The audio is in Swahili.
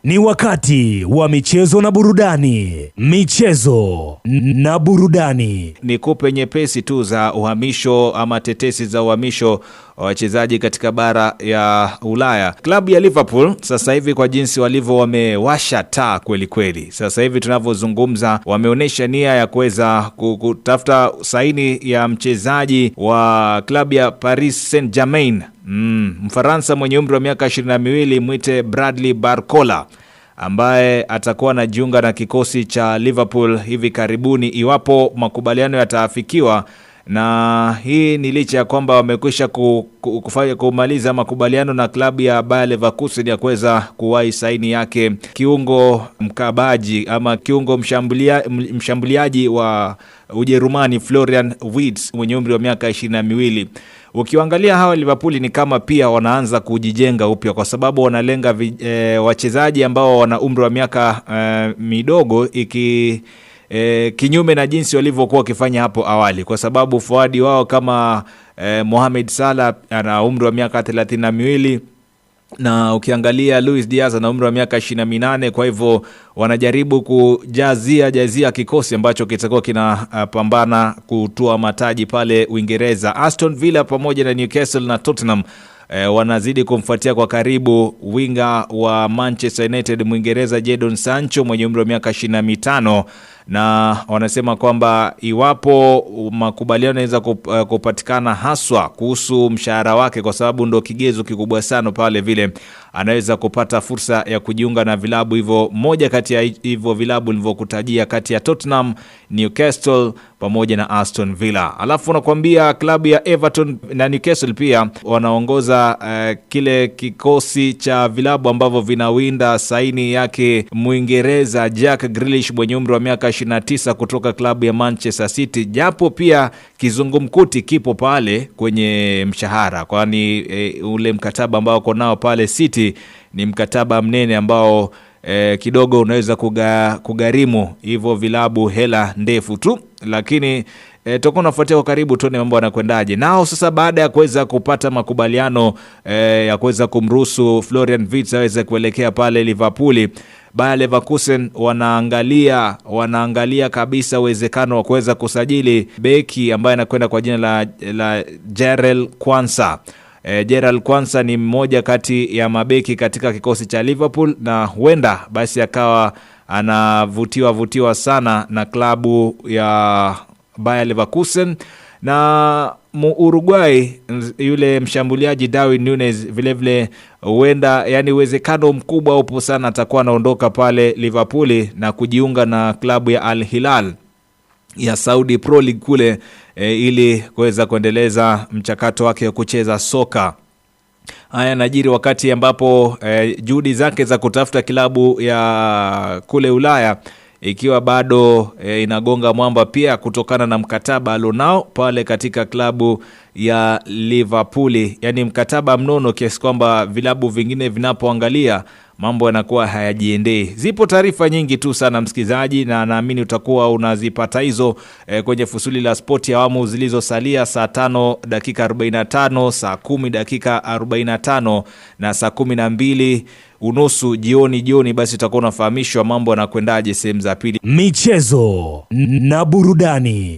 Ni wakati wa michezo na burudani. Michezo na burudani. Nikupe nyepesi tu za uhamisho ama tetesi za uhamisho wa wachezaji katika bara ya Ulaya. Klabu ya Liverpool sasa hivi kwa jinsi walivyo wamewasha taa kweli kweli. Sasa hivi tunavyozungumza wameonyesha nia ya kuweza kutafuta saini ya mchezaji wa klabu ya Paris Saint-Germain. Mfaransa mwenye umri wa miaka 22 mwite Bradley Barcola, ambaye atakuwa anajiunga na kikosi cha Liverpool hivi karibuni iwapo makubaliano yataafikiwa. Na hii ni licha ya kwamba wamekwisha kumaliza makubaliano na klabu ya Bayer Leverkusen ya kuweza kuwahi saini yake kiungo mkabaji ama kiungo mshambuliaji wa Ujerumani Florian Wirtz mwenye umri wa miaka 22. Ukiangalia hawa Liverpool ni kama pia wanaanza kujijenga upya, kwa sababu wanalenga wachezaji ambao wana umri wa miaka midogo kinyume na jinsi walivyokuwa wakifanya hapo awali, kwa sababu forward wao kama Mohamed Salah ana umri wa miaka 32 na ukiangalia Luis Diaz ana umri wa miaka 28. Kwa hivyo wanajaribu kujazia kikosi ambacho kitakuwa kinapambana kutoa mataji pale Uingereza. Aston Villa pamoja na Newcastle na Tottenham wanazidi kumfuatia kwa karibu winga wa Manchester United Mwingereza Jadon Sancho mwenye umri wa miaka 25, na wanasema kwamba iwapo makubaliano yanaweza kupatikana haswa kuhusu mshahara wake, kwa sababu ndo kigezo kikubwa sana pale, vile anaweza kupata fursa ya kujiunga na vilabu hivyo, moja kati ya hivyo vilabu nilivyokutajia kati ya Tottenham, Newcastle pamoja na Aston Villa. Alafu nakwambia klabu ya Everton na Newcastle pia wanaongoza kile kikosi cha vilabu ambavyo vinawinda saini yake Mwingereza Jack Grealish mwenye umri wa miaka 29 kutoka klabu ya Manchester City, japo pia kizungumkuti kipo pale kwenye mshahara, kwani ule mkataba ambao uko nao pale City ni mkataba mnene ambao kidogo unaweza kugharimu hivyo vilabu hela ndefu tu, lakini tutakuwa tunafuatia kwa karibu tuone mambo yanakwendaje. Nao sasa baada ya kuweza kupata makubaliano ya kuweza kumruhusu Florian Wirtz aweze kuelekea pale Liverpool, Bayer Leverkusen wanaangalia kabisa uwezekano wa kuweza kusajili beki ambaye anakwenda kwa jina la Jarell Quansah. Jarell Quansah ni mmoja kati ya mabeki katika kikosi cha Liverpool, na huenda basi akawa anavutiwa sana na klabu ya Bayer Leverkusen. Na Uruguay yule mshambuliaji Darwin Núñez vile huenda, yani uwezekano mkubwa upo sana atakuwa anaondoka pale Liverpool na kujiunga na klabu ya Al Hilal ya Saudi Pro League kule, ili kuweza kuendeleza mchakato wake wa kucheza soka. Haya najiri wakati ambapo juhudi zake za kutafuta klabu ya kule Ulaya ikiwa bado inagonga mwamba, pia kutokana na mkataba alionao pale katika klabu ya Liverpool, yani mkataba mnono kiasi kwamba vilabu vingine vinapoangalia mambo yanakuwa hayajiendei. Zipo taarifa nyingi tu sana msikizaji, na naamini utakuwa unazipata hizo kwenye Fusuli la Sport ya awamu zilizosalia, saa 5 dakika 45, saa 10 dakika 45 na saa 12 unusu jioni. Basi utakuwa unafahamishwa mambo yanakwendaje sehemu za pili. Michezo na burudani.